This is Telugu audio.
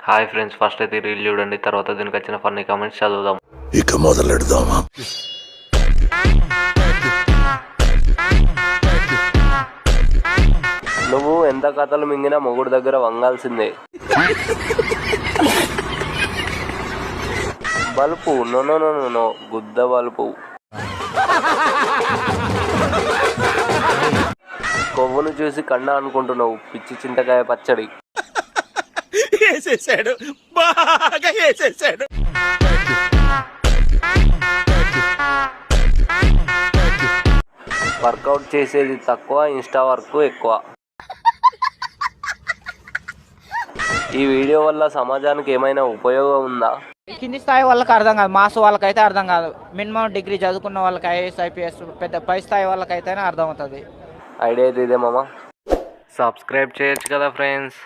హాయ్ ఫ్రెండ్స్, ఫస్ట్ అయితే రీల్ చూడండి, తర్వాత దీనికి వచ్చిన ఫన్నీ కామెంట్స్ చదువుదాం. ఇక మొదలెడదామా? నువ్వు ఎంత కథలు మింగినా మొగుడు దగ్గర వంగాల్సిందే. బలుపు నో నో నో నో గుద్ద బలుపు. కొవ్వును చూసి కన్నా అనుకుంటున్నావు, పిచ్చి చింతకాయ పచ్చడి. వేసేసాడు, బాగా వేసేసాడు. వర్కౌట్ చేసేది తక్కువ, ఇన్స్టా వర్క్ ఎక్కువ. ఈ వీడియో వల్ల సమాజానికి ఏమైనా ఉపయోగం ఉందా? కింది స్థాయి వాళ్ళకి అర్థం కాదు, మాస్ వాళ్ళకైతే అర్థం కాదు. మినిమం డిగ్రీ చదువుకున్న వాళ్ళకి, ఐఏఎస్ ఐపీఎస్ పెద్ద పై స్థాయి వాళ్ళకైతేనే అర్థం అవుతుంది. ఐడియా అయితే ఇదే మామ. సబ్స్క్రైబ్ చేయొచ్చు కదా ఫ్రెండ్స్.